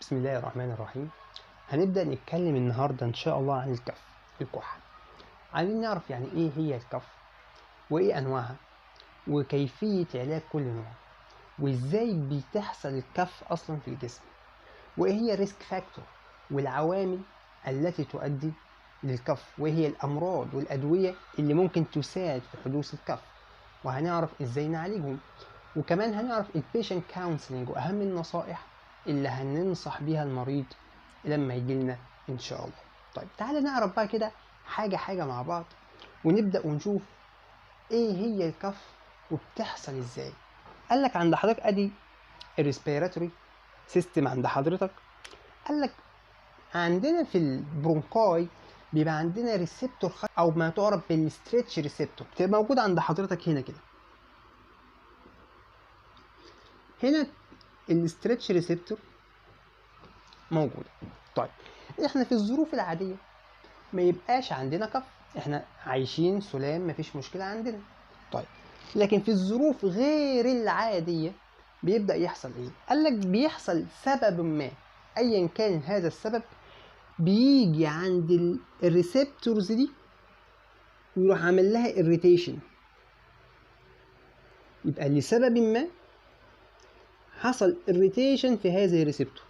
بسم الله الرحمن الرحيم. هنبدأ نتكلم النهاردة إن شاء الله عن الكحة. عايزين نعرف يعني إيه هي الكف، وإيه أنواعها، وكيفية علاج كل نوع، وإزاي بتحصل الكف أصلا في الجسم، وإيه هي الريسك فاكتور والعوامل التي تؤدي للكف، وإيه هي الأمراض والأدوية اللي ممكن تساعد في حدوث الكف، وهنعرف إزاي نعالجهم. وكمان هنعرف البيشنت كونسلنج وأهم النصائح اللي هننصح بيها المريض لما يجيلنا إن شاء الله. طيب تعالى نعرف بقى كده حاجة مع بعض، ونبدأ ونشوف إيه هي الكف وبتحصل إزاي. قالك عند حضرتك أدي الريسبيراتوري سيستم عند حضرتك. قالك عندنا في البرونكاي بيبقى عندنا ريسبتور أو ما تعرف بالستريتش ريسبتور، بتبقى موجود عند حضرتك هنا كده. هنا الستريتش ريسبتور موجودة. طيب احنا في الظروف العادية ما يبقاش عندنا كف، احنا عايشين سلام مفيش مشكلة عندنا. طيب لكن في الظروف غير العادية بيبدأ يحصل ايه؟ قالك بيحصل سبب ما، ايا كان هذا السبب، بيجي عند الريسبتورز دي ويروح عامل لها irritation. يبقى لسبب ما حصل irritation في هذه الريسبتور.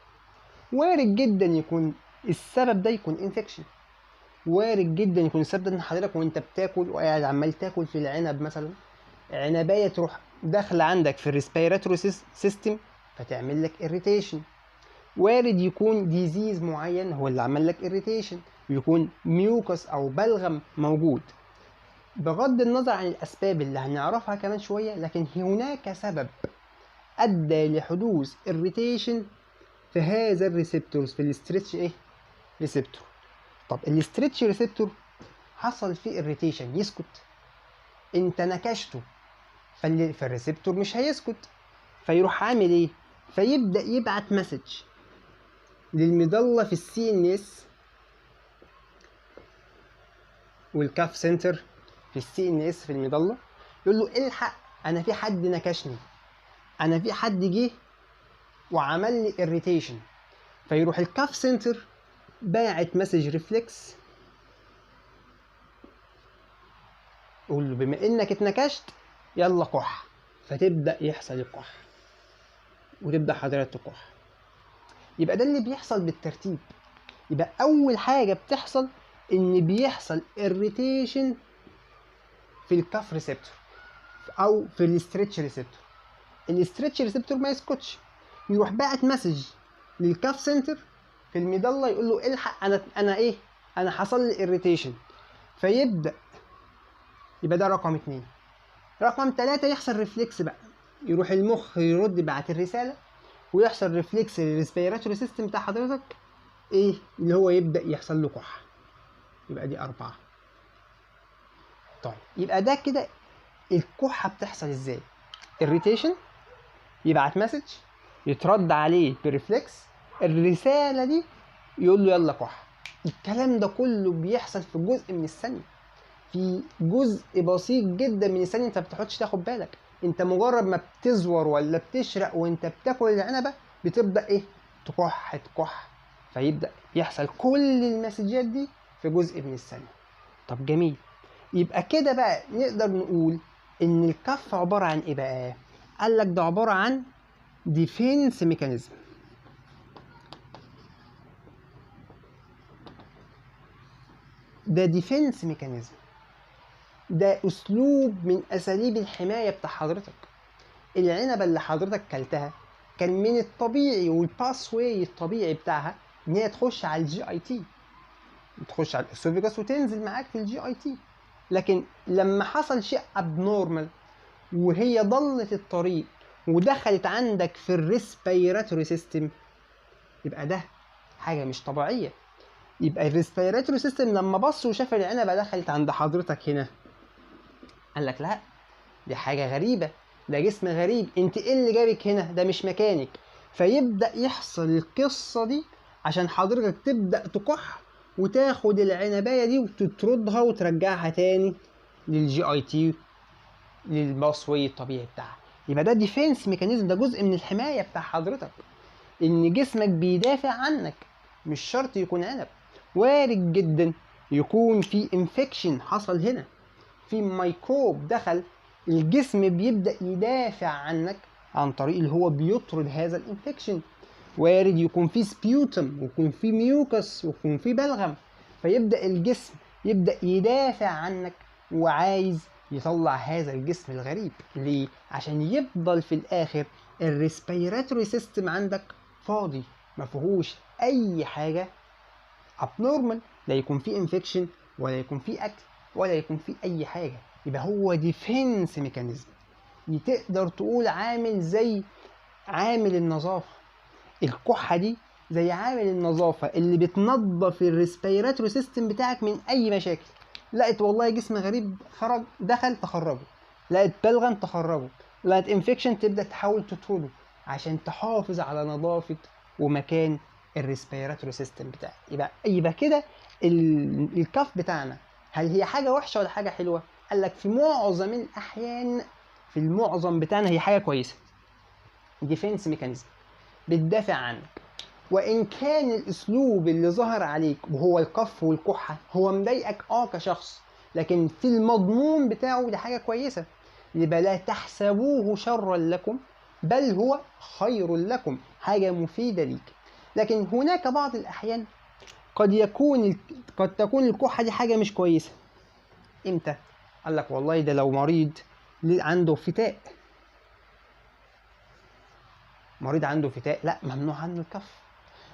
وارد جدا يكون السبب ده يكون انفكشن، وارد جدا يكون السبب ده ان حضرتك وانت بتاكل وقاعد عمال تاكل في العنب مثلا، عنبايه تروح داخله عندك في الريسبيراتوري سيستم فتعمل لك اريتيشن. وارد يكون ديزيز معين هو اللي عمل لك اريتيشن، يكون ميوكس او بلغم موجود. بغض النظر عن الاسباب اللي هنعرفها كمان شويه، لكن هناك سبب ادى لحدوث اريتيشن في هذا الريسبتورز، في الاستريتش ريسبتور. طب الاستريتش ريسبتور حصل فيه اريتيشن، يسكت؟ انت نكشته فالريسبتور مش هيسكت، فيروح عامل ايه؟ فيبدا يبعت مسج للمضله في السي ان اس والكاف سنتر في السي ان اس في المضله، يقول له الحق انا في حد نكشني، انا في حد جه وعمل لي اريتيشن. فيروح الكاف سنتر باعت مسج ريفلكس قول له بما انك اتنكشت يلا كح، فتبدا يحصل الكح وتبدا حضرتك تكح. يبقى ده اللي بيحصل بالترتيب. يبقى اول حاجه بتحصل ان بيحصل irritation في الكاف ريسبتور او في الاستريتش ريسبتور. الاستريتش ريسبتور ما يسكتش، يروح باعت مسج للكاف سنتر في المضله يقول له الحق انا حصل لي irritation. فيبدا يبقى ده رقم 2. رقم 3 يحصل ريفلكس بقى، يروح المخ يرد بعت الرساله ويحصل ريفلكس للريسبيراتوري سيستم بتاع حضرتك اللي هو يبدا يحصل له كحه. يبقى دي 4. طيب يبقى ده كده الكحه بتحصل ازاي؟ irritation، يبعت مسج، يترد عليه بريفلكس، الرساله دي يقول له يلا كح. الكلام ده كله بيحصل في جزء من الثانيه، في جزء بسيط جدا من الثانيه. انت ما بتقعدش تاخد بالك، انت مجرد ما بتزور ولا بتشرق وانت بتاكل العنبه بتبدا تكح. فيبدا يحصل كل المسجات دي في جزء من الثانيه. طب جميل، يبقى كده بقى نقدر نقول ان الكف عباره عن ايه بقى؟ قال لك ده عباره عن ديفينس ميكانيزم. ده ديفينس ميكانيزم، ده اسلوب من اساليب الحمايه بتاع حضرتك. العنبه اللي حضرتك كلتها كان من الطبيعي والباس واي الطبيعي بتاعها ان هي تخش على الجي اي تي، تخش على الاسوفيجاس وتنزل معاك في الجي اي تي. لكن لما حصل شيء ابنورمال وهي ضلت الطريق ودخلت عندك في الريسبيراتوري سيستم، يبقى ده حاجه مش طبيعيه. يبقى الريسبيراتوري سيستم لما بص وشاف العنبه دخلت عند حضرتك هنا قال لك لا دي حاجه غريبه، ده جسم غريب، انت ايه اللي جابك هنا؟ ده مش مكانك. فيبدا يحصل القصه دي عشان حضرتك تبدا تكح وتاخد العنبايه دي وتطردها وترجعها تاني للجي اي تي، للباسوي الطبيعي بتاعها. يبقى ده ديفينس ميكانيزم، ده جزء من الحمايه بتاع حضرتك. ان جسمك بيدافع عنك، مش شرط يكون عنب. وارد جدا يكون في انفكشن حصل هنا، في ميكروب دخل، الجسم بيبدأ يدافع عنك عن طريق اللي هو بيطرد هذا الانفكشن. وارد يكون في سبيوتم، ويكون في ميوكس، ويكون في بلغم، فيبدأ الجسم يبدأ يدافع عنك وعايز يطلع هذا الجسم الغريب. ليه؟ عشان يفضل في الآخر الريسبيراتوري سيستم عندك فاضي، ما فيهوش أي حاجة abnormal، لا يكون في انفكشن ولا يكون في أكل ولا يكون في أي حاجة. يبقى هو ديفنس ميكانيزم، تقدر تقول عامل زي عامل النظافة. الكحة دي زي عامل النظافة اللي بتنظف الريسبيراتوري سيستم بتاعك من أي مشاكل. لقيت والله جسم غريب خرج دخل تخرجه، لقيت بلغم تخرجه، لقيت انفكشن تبدأ تحاول تطرده عشان تحافظ على نظافة ومكان الريسبيراتوري سيستم بتاعك. يبقى كده الكف بتاعنا هل هي حاجة وحشة ولا حاجة حلوة؟ قال لك في معظم الأحيان، في المعظم بتاعنا هي حاجة كويسة، ديفنس ميكانيزم بتدافع عنك. وإن كان الأسلوب اللي ظهر عليك وهو الكف والكحة هو مضايقك كشخص، لكن في المضمون بتاعه دي حاجة كويسة. يبقى لا تحسبوه شرا لكم بل هو خير لكم، حاجة مفيدة ليك. لكن هناك بعض الأحيان قد تكون الكحة دي حاجة مش كويسة. إمتى؟ قال لك والله ده لو مريض عنده فتاء، مريض عنده فتاء لا ممنوع عنه الكف.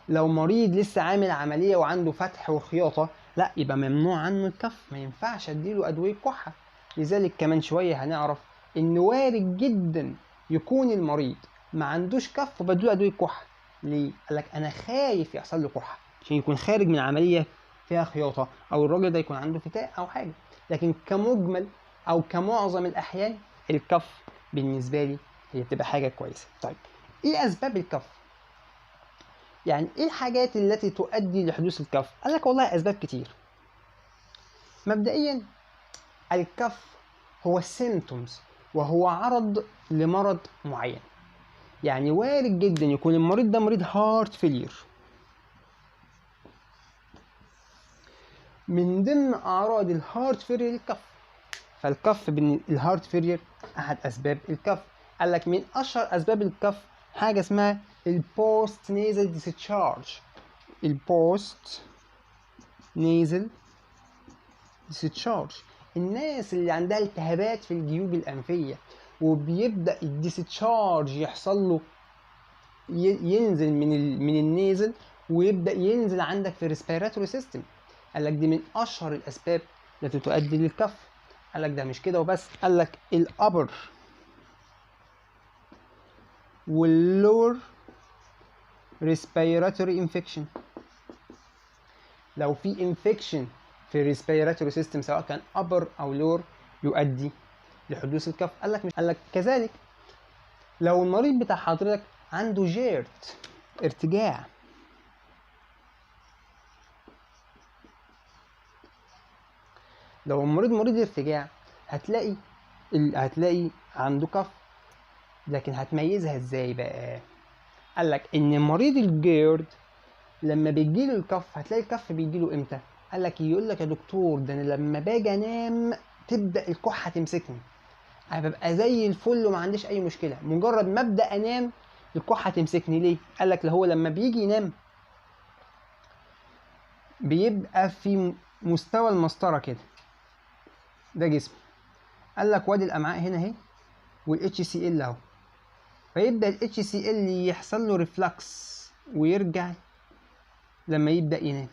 لو مريض لسه عامل عملية وعنده فتح وخياطة لا يبقى ممنوع عنه الكف، ما ينفعش اديله أدوية كحة. لذلك كمان شوية هنعرف إن وارد جدا يكون المريض ما عندوش كف وبديله أدوية كحة. ليه؟ قالك أنا خايف يحصل له كحة عشان يكون خارج من عملية فيها خياطة، أو الراجل ده يكون عنده فتاء أو حاجة. لكن كمجمل أو كمعظم الأحيان الكف بالنسبة لي هي بتبقى حاجة كويسة. طيب إيه أسباب الكف؟ يعني ايه الحاجات التي تؤدي لحدوث الكف؟ قال لك والله اسباب كتير. مبدئيا الكف هو سيمتومز، وهو عرض لمرض معين. يعني وارد جدا يكون المريض ده مريض هارت فيلير، من ضمن اعراض الهارت فيلير الكف. فالكف الهارت فيلير احد اسباب الكف. قال لك من اشهر اسباب الكف حاجه اسمها البوست نيزل ديسشارج. البوست نيزل ديسشارج، الناس اللي عندها التهابات في الجيوب الأنفية وبيبدأ الديسشارج يحصل له ينزل من النيزل ويبدأ ينزل عندك في الريسبيراتوري سيستم. قال لك دي من أشهر الأسباب التي تؤدي للكف. قال لك ده مش كده وبس، قال لك الأبر واللور ريسبيراتوري انفكشن. لو في انفكشن في الريسبيراتوري سيستم سواء كان ابر او لور يؤدي لحدوث الكف. قال لك كذلك لو المريض بتاع حضرتك عنده جيرت، ارتجاع، لو المريض مريض ارتجاع هتلاقي عنده كف. لكن هتميزها ازاي بقى؟ قال لك ان مريض الجيرد لما بيجيله الكف هتلاقي الكف بيجيله امتى؟ قال لك يقول لك يا دكتور ده انا لما باجي انام تبدا الكحه تمسكني، انا ببقى زي الفل وما عنديش اي مشكله، مجرد ما ابدا انام الكحه تمسكني. ليه؟ قال لك هو لما بيجي ينام بيبقى في مستوى المسطره كده، ده جسمه. قال لك وادي الامعاء هنا اهي والاتش سي ال اهو، فيبدا الاتش سي ال يحصل له ريفلكس ويرجع لما يبدا ينام.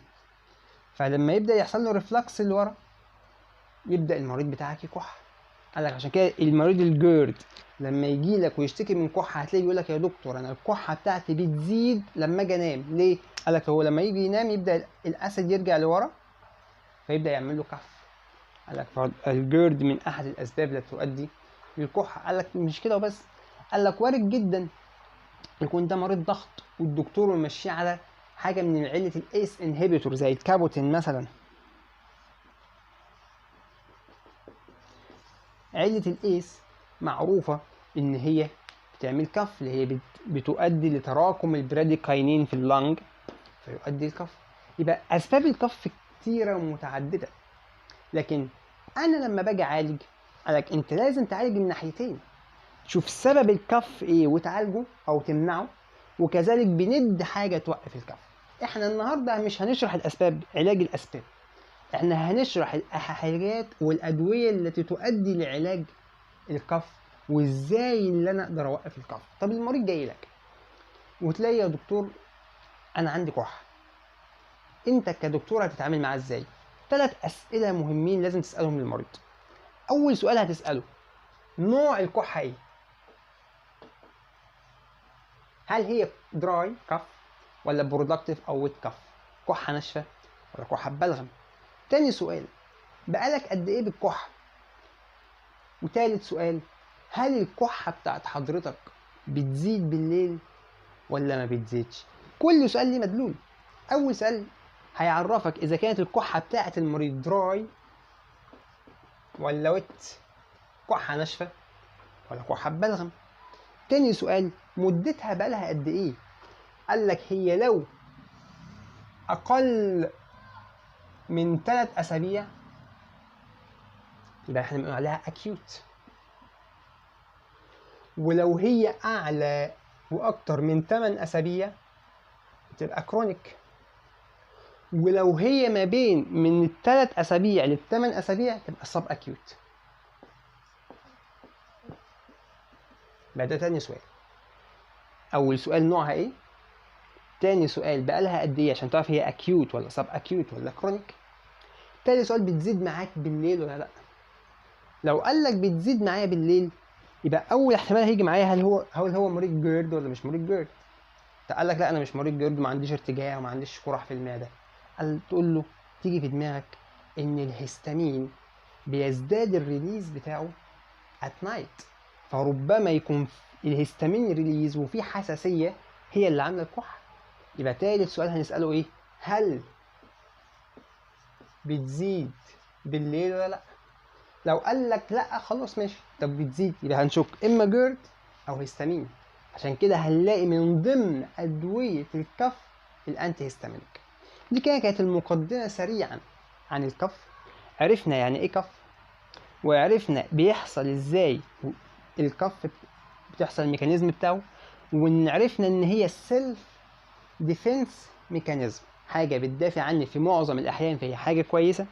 فلما يبدا يحصل له ريفلكس لورا يبدا المريض بتاعك يكح. قال لك عشان كده المريض الجيرد لما يجي لك ويشتكي من كحه هتلاقيه يقول لك يا دكتور انا الكحه بتاعتي بتزيد لما اجي انام. ليه؟ قال لك هو لما يجي ينام يبدا الاسيد يرجع لورا فيبدا يعمل له كف. قال لك الجيرد من احد الاسباب التي تؤدي للكحه. قال لك مش كده وبس، قال لك وارد جدا يكون ده مريض ضغط والدكتور ممشيه على حاجه من عله الايس انهبيتور زي الكابوتين مثلا. علة الايس معروفة ان هي تعمل كف اللي هي بتؤدي لتراكم البراديكاينين في اللنج فيؤدي الكف. يبقى اسباب الكف كتيره ومتعدده، لكن انا لما باجي اعالج قالك انت لازم تعالج من ناحيتين، تشوف سبب الكف ايه وتعالجه او تمنعه، وكذلك بندي حاجه توقف الكف. احنا النهارده مش هنشرح الاسباب، علاج الاسباب، احنا هنشرح الحاجات والادويه التي تؤدي لعلاج الكف وازاي اللي انا اقدر اوقف الكف. طب المريض جاي لك وتلاقي يا دكتور انا عندي كحه، انت كدكتور هتتعامل معاه ازاي؟ 3 اسئله مهمين لازم تسالهم للمريض. اول سؤال هتساله نوع الكحه ايه؟ هل هي دراي كف ولا برودكتيف او ويت كف؟ كحه ناشفه ولا كحه ببلغم؟ تاني سؤال بقالك قد ايه بالكحه؟ وتالت سؤال هل الكحه بتاعت حضرتك بتزيد بالليل ولا ما بتزيدش؟ كل سؤال ليه مدلول. اول سؤال هيعرفك اذا كانت الكحه بتاعت المريض دراي ولا ويت، كحه ناشفه ولا كحه ببلغم. تاني سؤال مدتها بقالها قد ايه؟ قال لك هي لو اقل من 3 اسابيع يبقى احنا بنقول عليها اكيوت، ولو هي اعلى واكتر من 8 اسابيع تبقى كرونيك، ولو هي ما بين من 3 اسابيع ل8 اسابيع تبقى سب اكيوت. ده تاني سؤال. اول سؤال نوعها ايه، تاني سؤال بقالها قد ايه عشان تعرف هي اكيوت ولا سب اكيوت ولا كرونيك، تالت سؤال بتزيد معاك بالليل ولا لا. لو قال لك بتزيد معايا بالليل يبقى اول احتمال هيجي معايا هل هو مريض جيرد ولا مش مريض جيرد. قال لك لا انا مش مريض جيرد وما عنديش ارتجاع وما عنديش قرح في المعده، تقول له تيجي في دماغك ان الهستامين بيزداد الريليز بتاعه at night، فربما يكون الهستامين ريليز وفي حساسيه هي اللي عامله الكحه. يبقى تالت سؤال هنساله ايه، هل بتزيد بالليل ولا لا. لو قال لك لا خلاص ماشي، طب بتزيد يبقى هنشك اما جيرد او هيستامين. عشان كده هنلاقي من ضمن ادويه الكف الانتي هيستامينيك. دي كانت المقدمه سريعا عن الكف. عرفنا يعني ايه كف، وعرفنا بيحصل ازاي الكف، بتحصل الميكانيزم بتاعه، وعرفنا ان هي سيلف ديفنس ميكانيزم، حاجه بتدافع عني في معظم الاحيان فهي حاجه كويسه.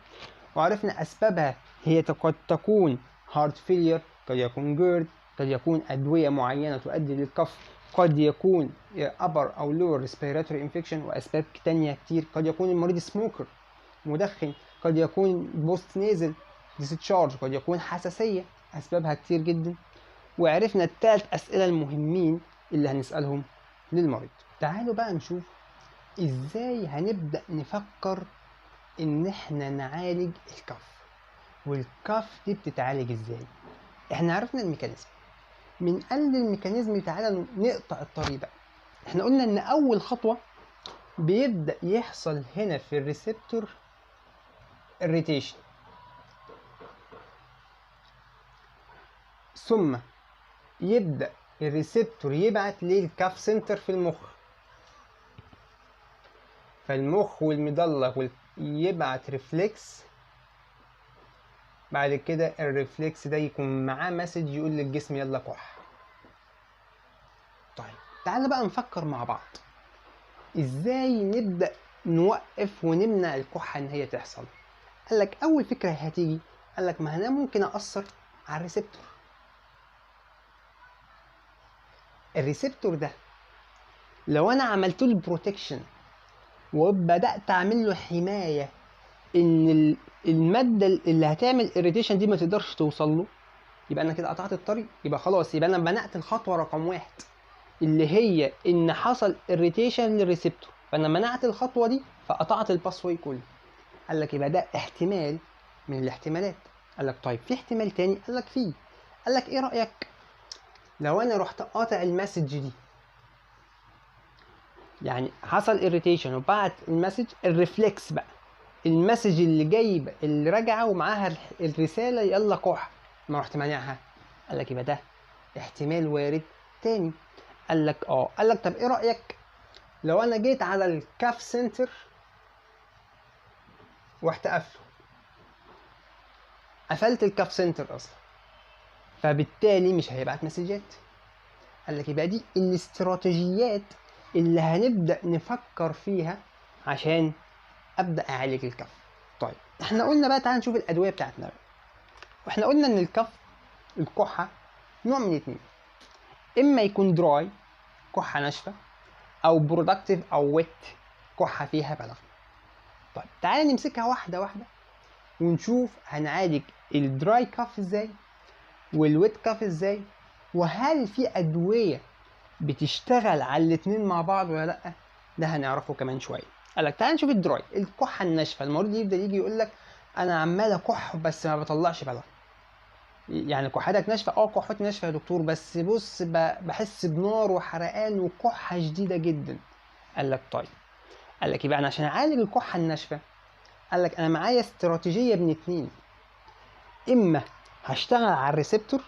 وعرفنا اسبابها هي قد تكون هارت فيلير، قد يكون جيرد، قد يكون ادويه معينه تؤدي للكف، قد يكون upper او lower respiratory infection، واسباب تانية كتير. قد يكون المريض سموكر مدخن، قد يكون بوست نيزل ديسشارج، قد يكون حساسيه، اسبابها كتير جدا. وعرفنا ال3 اسئله المهمين اللي هنسالهم للمريض. تعالوا بقى نشوف ازاي هنبدا نفكر ان احنا نعالج الكف، والكف دي بتتعالج ازاي. احنا عرفنا الميكانيزم، من قبل الميكانيزم تعالى نقطع الطريق بقى. احنا قلنا ان اول خطوه بيبدا يحصل هنا في الريسبتور irritation، ثم يبدا الريسبتور يبعت للكاف سنتر في المخ، فالمخ والمضله يبعت ريفلكس، بعد كده الريفلكس ده يكون معاه مسج يقول للجسم يلا كح. طيب تعالى بقى نفكر مع بعض ازاي نبدأ نوقف ونمنع الكحة ان هي تحصل. قالك اول فكرة هتيجي، قالك ما انا ممكن اثر على الريسبتور. الريسبتور ده لو انا عملت له بروتكشن وبدأت اعمل له حماية ان المادة اللي هتعمل irritation دي ما تقدرش توصل له، يبقى انا كده قطعت الطريق. يبقى خلاص يبقى انا منعت الخطوة رقم 1 اللي هي ان حصل irritation للريسبتور، فانا منعت الخطوة دي فقطعت الباسوي كله. قال لك يبقى ده احتمال من الاحتمالات. قال لك طيب في احتمال تاني، قال لك فيه. قال لك ايه رأيك لو انا رحت قاطع المسج دي، يعني حصل irritation وبعت المسج، الريفلكس بقى المسج اللي جايب اللي راجعه ومعاها الرساله يلا كح، ما رحت مانعها. قال لك يبقى ده احتمال وارد تاني. قال لك قال لك طب ايه رايك لو انا جيت على الكاف سنتر ورحت قافله، قفلت الكاف سنتر اصلا، فبالتالي مش هيبعت مسجات. قال لك يبقى دي الاستراتيجيات اللي هنبدا نفكر فيها عشان ابدا اعالج الكف. طيب احنا قلنا بقى تعالى نشوف الادويه بتاعتنا بقى. واحنا قلنا ان الكحه نوع من اتنين، اما يكون دراي كحه ناشفه، او برودكتيف او ويت كحه فيها بلغم. طيب تعالى نمسكها واحده واحده ونشوف هنعالج الدراي كاف ازاي والويت كاف ازاي، وهل في ادويه بتشتغل على الاتنين مع بعض ولا لا. ده هنعرفه كمان شويه. قالك تعال نشوف الدراي الكحه الناشفه. المريض يبدا يجي يقول لك انا عمال اكح بس ما بطلعش بلغم. يعني كحتك ناشفه؟ كحتي ناشفه يا دكتور، بس بص بحس بنار وحرقان وكحه شديده جدا. قال لك طيب، قال لك يبقى انا عشان اعالج الكحه الناشفه قال لك انا معايا استراتيجيه من اتنين، اما هشتغل على الريسبتور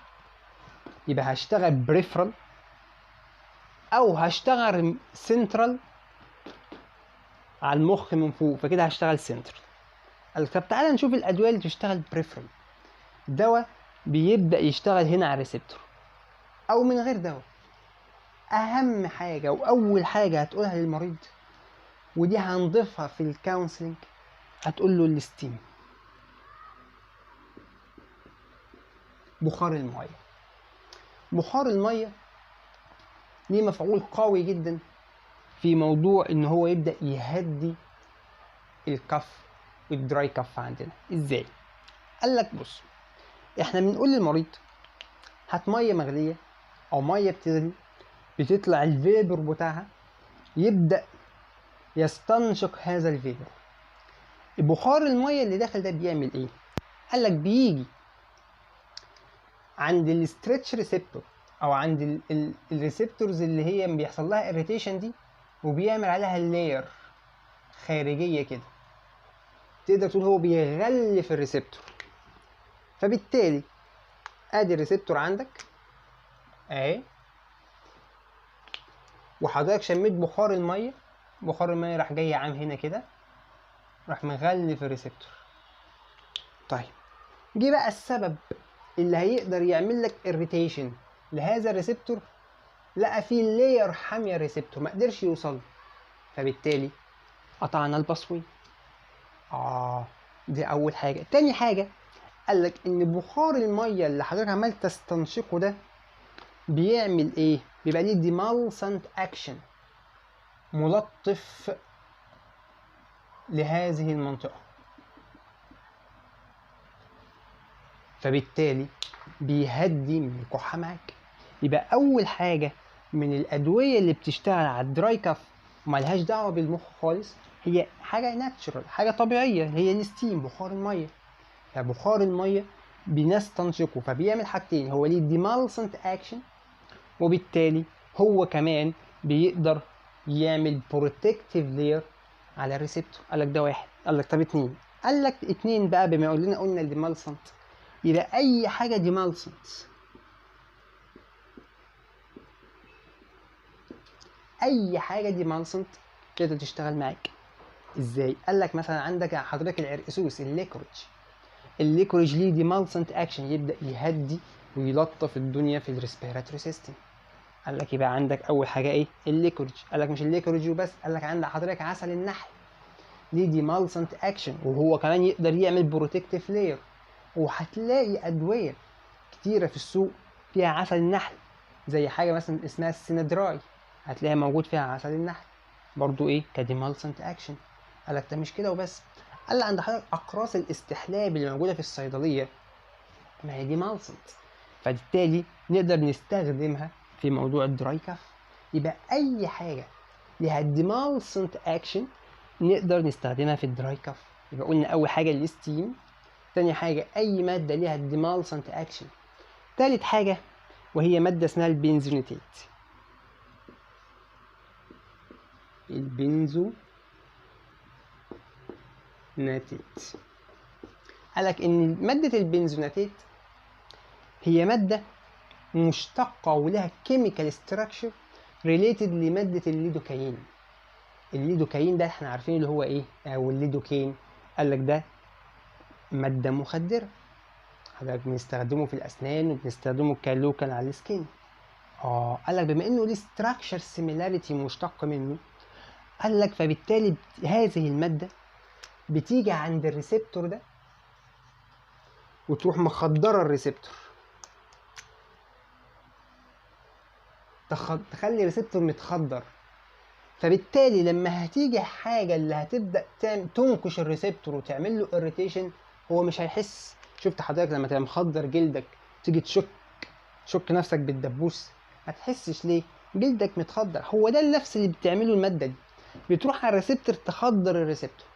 يبقى هشتغل بريفرال، او هشتغل سنترال على المخ من فوق، فكده هشتغل سنترال. قال لك طب تعالى نشوف الادويه اللي بتشتغل بريفرال. دواء بيبدا يشتغل هنا على الريسبتور او من غير دواء. اهم حاجه واول حاجه هتقولها للمريض، ودي هنضيفها في الكونسلنج، هتقول له الستيم، بخار الميه. بخار الميه ليه مفعول قوي جدا في موضوع ان هو يبدا يهدي الكف والدراي كف عندنا. ازاي؟ قال لك بص، احنا بنقول للمريض هات ميه مغليه او ميه بتغلي، بتطلع الفيبر بتاعها، يبدا يستنشق هذا الفيبر. بخار الميه اللي داخل ده بيعمل ايه؟ قال لك بيجي عند الستريتش ريسبتور او عند الريسبتورز اللي هي بيحصل لها اريتيشن دي، وبيعمل عليها لاير خارجيه كده، تقدر تقول هو بيغلف الريسبتور. فبالتالي ادي الريسبتور عندك اهي، وحضرتك شميت بخار الميه، بخار الميه راح جاي عام هنا كده، راح مغلف الريسبتور. طيب جه بقى السبب اللي هيقدر يعمل لك اريتيشن لهذا الريسبتور، لقى فيه لاير حاميه الريسبتور ما قدرش يوصل، فبالتالي قطعنا الباسوي. دي اول حاجه. تاني حاجه قال لك ان بخار الميه اللي حضرتك عمال تستنشقه ده بيعمل ايه؟ بيبقى ليه ديمالسنت اكشن، ملطف لهذه المنطقه، فبالتالي بيهدي من الكحه معاك. يبقى اول حاجه من الادويه اللي بتشتغل على الدراي كاف وملهاش دعوه بالمخ خالص هي حاجه ناتشرال، حاجه طبيعيه، هي الستيم، بخار الميه. فبخار الميه بنستنشقه فبيعمل حاجتين، هو ليه ديمالسنت اكشن، وبالتالي هو كمان بيقدر يعمل بروتكتيف لير على الريسبتور. قال لك ده واحد. قال لك طب اتنين. قال لك اتنين بقى، بما قلنا الديمالسنت يبقى اي حاجه ديمالسنت، اي حاجه ديمالسنت تقدر تشتغل معاك. ازاي؟ قال لك مثلا عندك حضرتك العرقسوس، الليكوريج ليه ديمالسنت اكشن، يبدا يهدي ويلطف الدنيا في الريسبيراتوري سيستم. قال لك يبقى عندك اول حاجه ايه؟ الليكوريج. قال لك مش الليكوريج وبس، قال لك عندك حضرتك عسل النحل ليه ديمالسنت اكشن، وهو كمان يقدر يعمل بروتكتيف لاير. وهتلاقي ادويه كتيره في السوق فيها عسل النحل، زي حاجه مثلا اسمها السينادراي، هتلاقيها موجود فيها عسل النحل برضو ايه كديمالسنت اكشن. قال لك ده مش كده وبس، قال لك عند حضرتك اقراص الاستحلاب اللي موجوده في الصيدليه ما هي ديمالسنت، فبالتالي نقدر نستخدمها في موضوع الدراي كاف. يبقى اي حاجه ليها ديمالسنت اكشن نقدر نستخدمها في الدراي كاف. يبقى قلنا اول حاجه الستيم، تاني حاجه اي ماده ليها ديمالسنت اكشن، تالت حاجه وهي ماده اسمها البنزونيتات. البنزوناتات قالك ان ماده البنزوناتات هي ماده مشتقة ولها chemical structure related لمادة الليدوكاين. الليدوكاين ده احنا عارفين اللي هو ايه، او الليدوكين قال لك ده مادة مخدرة، حضرتك بنستخدمه في الأسنان وبنستخدمه كلوكال على السكين. قال لك بما انه ليه structure similarity مشتق منه، قال لك فبالتالي هذه المادة بتيجي عند الريسبتور ده وتروح مخدرة الريسبتور، تخلي الريسبتور متخدر. فبالتالي لما هتيجي حاجة اللي هتبدأ تنكش الريسبتور وتعمل له irritation، هو مش هيحس. شفت حضرتك لما تبقى مخدر جلدك تيجي تشك نفسك بالدبوس، ما تحسش ليه؟ جلدك متخدر. هو ده نفس اللي بتعمله المادة دي، بتروح على الريسبتور تخدر الريسبتور،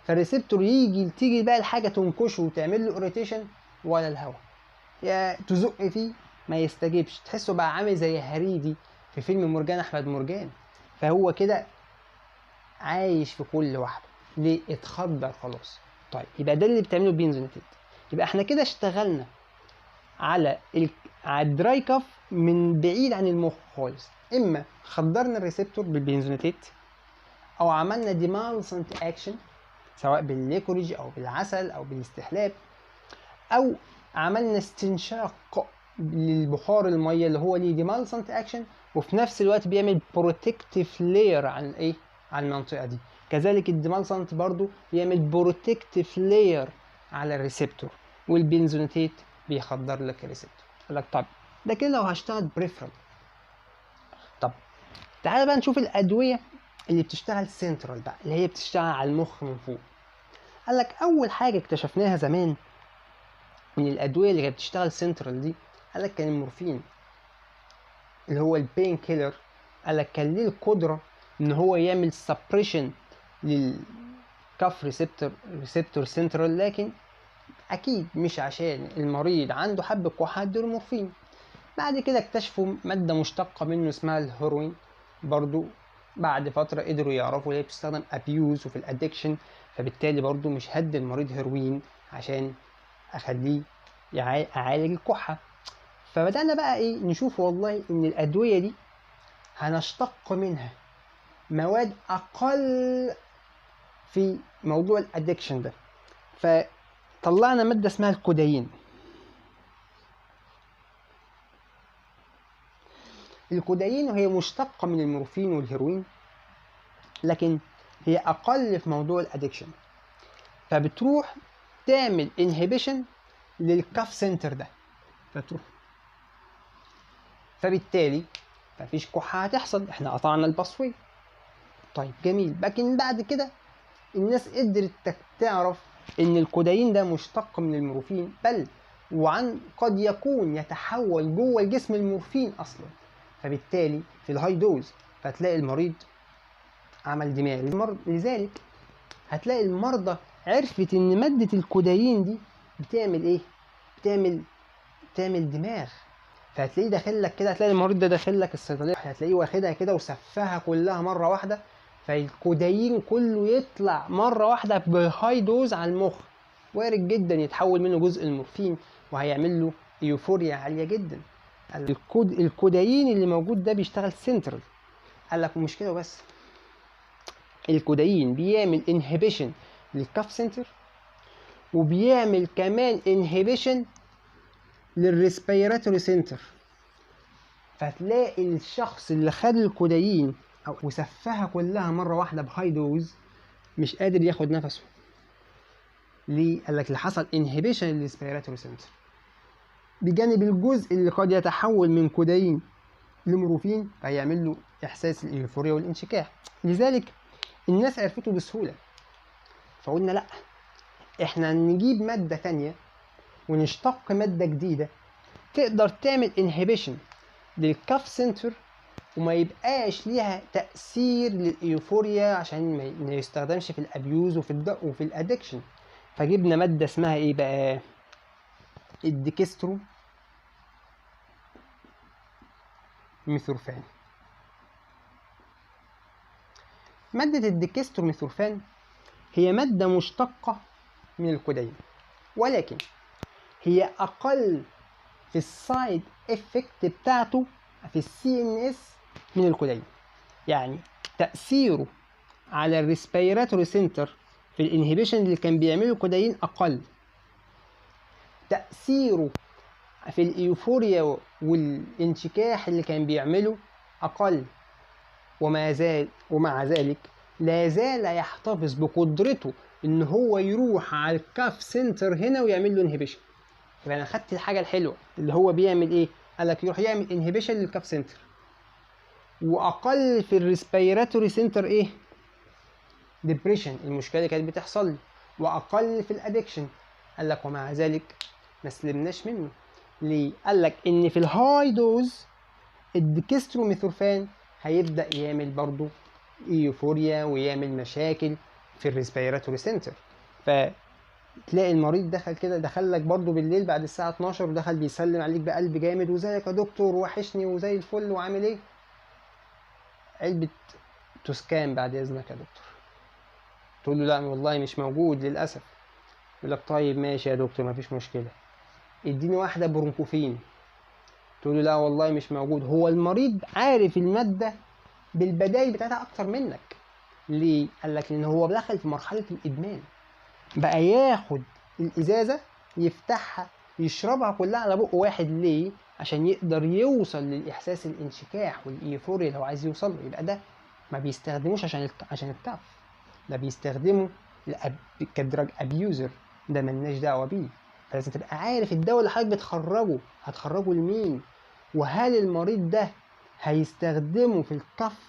فالريسبتور تيجي بقى الحاجة تنكشه وتعمل له irritation، ولا الهوا يا تزق فيه ما يستجيبش، تحسه بقى عامل زي هريدي في فيلم مرجان أحمد مرجان. فهو كده عايش في كل واحدة، ليه؟ اتخدر خلاص. طيب يبقى ده اللي بتعمله بينزونيتيد. يبقى احنا كده اشتغلنا على الدراي كاف من بعيد عن المخ خالص. اما خدرنا الريسبتور بالبنزونيتيد، او عملنا ديمالسنت اكشن سواء بالليكوريج او بالعسل او بالاستحلاب، او عملنا استنشاق للبخار الميه اللي هو ليه ديمالسنت اكشن، وفي نفس الوقت بيعمل بروتكتيف لاير عن ايه، عن المنطقه دي. كذلك الديمالسنت برضو بيعمل بروتكتيف لاير على الريسبتور، والبنزونيتيد بيخدر لك الريسبتور. قال لك طب ده كده لو هشتغل بريفرال. طب تعالى بقى نشوف الادويه اللي بتشتغل سنترال بقى، اللي هي بتشتغل على المخ من فوق. قال لك اول حاجه اكتشفناها زمان من الادويه اللي كانت بتشتغل سنترال دي، قال لك كان المورفين اللي هو البين كيلر. قال لك كان ليه القدره ان هو يعمل سبريشن للكاف ريسبتور سنترال، لكن اكيد مش عشان المريض عنده حب كحه اديله مورفين. بعد كده اكتشفوا ماده مشتقه منه اسمها الهيروين، برضو بعد فتره قدروا يعرفوا هي بتستخدم ابيوز وفي الادكشن، فبالتالي برضو مش هدي المريض هيروين عشان اخليه اعالج الكحه. فبدأنا بقى ايه نشوف والله ان الادويه دي هنشتق منها مواد اقل في موضوع الادكشن ده، فطلعنا ماده اسمها الكودايين. الكودايين وهي مشتقه من المورفين والهيروين، لكن هي اقل في موضوع الادكشن، فبتروح تعمل انهبيشن للكاف سنتر ده، فبالتالي مفيش كحه هتحصل، احنا قطعنا الباسوي. طيب جميل، لكن بعد كده الناس قدرت تعرف ان الكودايين ده مشتق من المورفين، بل قد يكون يتحول جوه الجسم المورفين اصلا، فبالتالي في الهاي دوز فتلاقي المريض عمل دماغ. لذلك هتلاقي المرضى عرفت ان مادة الكودايين دي بتعمل ايه، بتعمل دماغ. فهتلاقيه داخل لك كده، هتلاقي المريض ده داخل لك الصيدليه هتلاقيه واخدها كده وسفها كلها مره واحده، فالكودايين كله يطلع مره واحده بهاي دوز على المخ، وارد جدا يتحول منه جزء المورفين وهيعمل له ايوفوريا عاليه جدا. الكودايين اللي موجود ده بيشتغل سنترال. قال لك مش كده بس، الكودايين بيعمل انهبيشن للكاف سنتر، وبيعمل كمان انهبيشن للريسبيراتوري سنتر. فتلاقي الشخص اللي خد الكودايين او وسفها كلها مره واحده بهاي دوز مش قادر ياخد نفسه. ليه؟ قال لك اللي حصل انهبيشن للريسبيراتوري سنتر، بجانب الجزء اللي قد يتحول من كودايين لمورفين فيعمل له احساس الايفوريا والانشكاح. لذلك الناس عرفته بسهوله، فقلنا لا، احنا نجيب ماده ثانيه ونشتق ماده جديده تقدر تعمل انهبيشن للكاف سنتر وما يبقاش ليها تأثير للإيوفوريا عشان ما يستخدمش في الأبيوز وفي الأدكشن. فجبنا مادة اسمها إيه بقى؟ الديكسترو ميثورفان. مادة الديكسترو ميثورفان هي مادة مشتقة من الكودايين، ولكن هي أقل في السايد افكت بتاعته في السي ان اس من الكودايين. يعني تأثيره على الريسبيراتوري سنتر في الانهبيشن اللي كان بيعمله الكودايين أقل، تأثيره في الإيوفوريا والانشكاح اللي كان بيعمله أقل، ومع ذلك لا زال يحتفظ بقدرته إن هو يروح على الكاف سنتر هنا ويعمل له انهبيشن. يبقى أنا خدت الحاجة الحلوة اللي هو بيعمل إيه؟ قالك يروح يعمل انهبيشن للكاف سنتر، وأقل في الريسبيراتوري سنتر إيه؟ ديبريشن، المشكلة اللي كانت بتحصل لي، وأقل في الأدكشن. قالك ومع ذلك ما سلمناش منه. ليه؟ قالك إن في الهاي دوز الديكستروميثورفان هيبدأ يعمل برضو ايوفوريا ويعمل مشاكل في الريسبيراتوري سنتر. فتلاقي المريض دخل كده، دخل لك برضو بالليل بعد الساعة 12 ودخل بيسلم عليك بقلب جامد، وزيك يا دكتور وحشني وزي الفل وعامل ايه؟ علبة توسكان بعد اذنك يا دكتور. تقول له لا والله مش موجود للأسف. يقول لك طيب ماشي يا دكتور مفيش مشكلة، اديني واحدة برونكوفين. تقول له لا والله مش موجود. هو المريض عارف المادة بالبدايل بتاعتها أكتر منك. ليه؟ قال لك لأن هو دخل في مرحلة الإدمان، بقى ياخد الإزازة يفتحها يشربها كلها على بق واحد. ليه؟ عشان يقدر يوصل للإحساس الانشكاح والإيفوريا لو عايز يوصل له. يبقى ده ما بيستخدموش عشان الكف، ده بيستخدمه كدراج أبيوزر، ده ملناش دعوة بيه. فلازم تبقى عارف الدواء اللي حضرتك بتخرجه هتخرجه لمين، وهل المريض ده هيستخدمه في الكف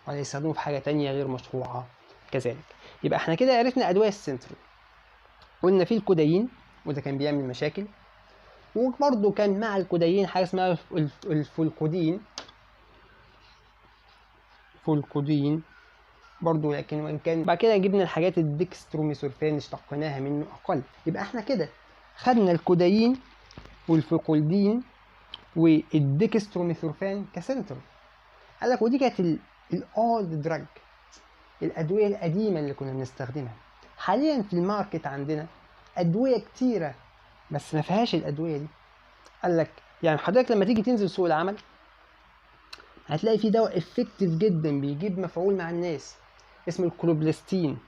ولا يستخدمه في حاجة تانية غير مشروعة كذلك. يبقى احنا كده عرفنا أدوية السنترال. قلنا فيه الكودايين وده كان بيعمل مشاكل، وبرضه كان مع الكودايين حاجة اسمها الفولكودين برضه، لكن وان كان بعد كده جبنا الحاجات الديكستروميثورفان اشتقناها منه أقل. يبقى احنا كده خدنا الكودايين والفولكودين والديكستروميثورفان كسنترال. قال لك ودي كانت الاولد دراج، الادويه القديمه اللي كنا بنستخدمها. حاليا في الماركت عندنا ادويه كتيره بس ما فيهاش الادويه دي. قال لك يعني حضرتك لما تيجي تنزل سوق العمل هتلاقي في دواء افكتيف جدا بيجيب مفعول مع الناس اسمه الكولوبريستين.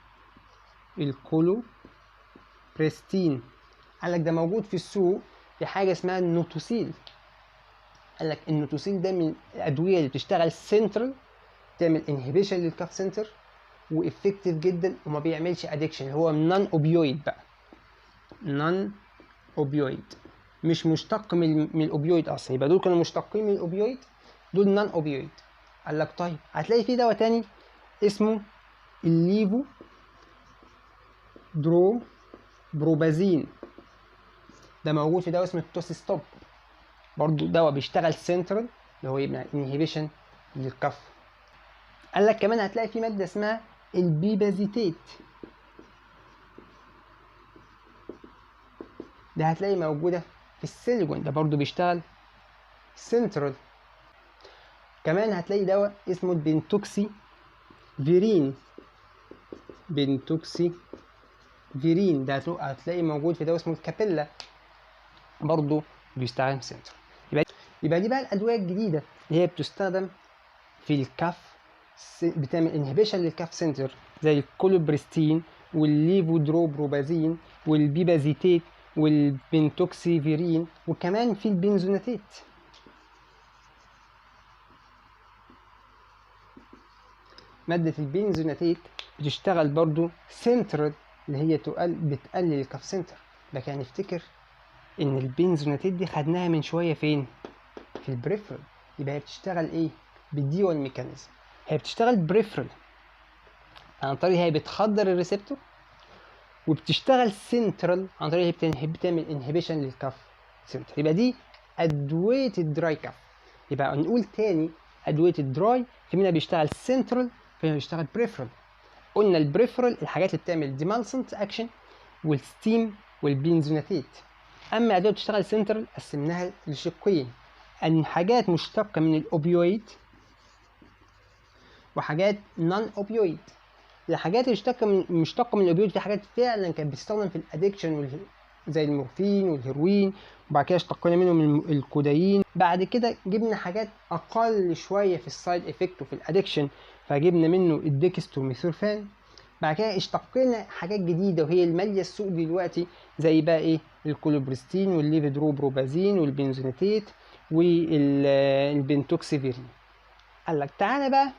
قال لك ده موجود في السوق في حاجه اسمها النوتوسيل. قال لك النوتوسيل ده من الادويه اللي بتشتغل سنترال، تعمل انهبيشن للكاف سنتر، وافكتيف جدا وما بيعملش ادكشن. هو نون اوبيويد بقى، نون اوبيويد، مش مشتق من الاوبيويد اصلا. يبقى دول كانوا مشتقين من الاوبيويد، دول نون اوبيويد. قال لك طيب هتلاقي في دواء تاني اسمه الليفو درو بروبازين، ده موجود في دواء اسمه التوسيستوب، برضو دواء بيشتغل سنترال اللي هو يبنى انهبيشن للكف. قال لك كمان هتلاقي في ماده اسمها البيبازيتيت، ده هتلاقي موجوده في السيليكون، ده برضو بيشتغل سنترال. كمان هتلاقي دواء اسمه البنتوكسي فيرين، ده هتلاقي موجود في دواء اسمه الكابيلا، برضو بيستخدم سنترال. يبقى دي بقى الادويه الجديده اللي هي بتستخدم في الكف، بتعمل انهبيشن للكاف سنتر، زي الكولوبريستين والليفودروبروبازين والبيبازيتيت والبنتوكسيفيرين، وكمان في البنزوناتيت. مادة البنزوناتيت بتشتغل برضو سنترال، اللي هي بتقلل الكاف سنتر. لكن نفتكر ان البنزوناتيت دي خدناها من شوية فين؟ في البريفرال. يبقى هي بتشتغل ايه؟ بالديوال ميكانيزم. هي بتشتغل بريفرال عن طريق هي بتخدر الريسبتور، وبتشتغل سنترال عن طريق هي بتعمل انهبيشن للكاف سنتر. يبقى دي ادويه الدراي كاف. يبقى نقول تاني ادويه الدراي في منها بيشتغل سنترال، في منها بيشتغل بريفرال. قلنا البريفرال الحاجات اللي بتعمل ديمالسنت اكشن والستيم والبنزوناتيت. اما ادويه بتشتغل سنترال قسمناها لشقين، ان حاجات مشتقه من الاوبيويد وحاجات نون اوبيويد. الحاجات اللي مشتقه من الاوبيويد في حاجات فعلا كانت بتستخدم في الادكشن زي المورفين والهيروين، وبعد كده اشتقينا منهم الكودايين. بعد كده جبنا حاجات اقل شويه في السايد افكت وفي الادكشن، فجبنا منه الديكستروميثورفان. بعد كده اشتقينا حاجات جديده وهي الماليه السوق دلوقتي، زي بقى ايه الكولوبريستين والليفيدروبروبازين والبنزونيتيت والبنتوكسيفيرين. قال لك تعالى بقى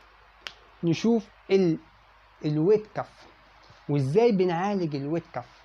نشوف الويت كف وازاي بنعالج الويت كف.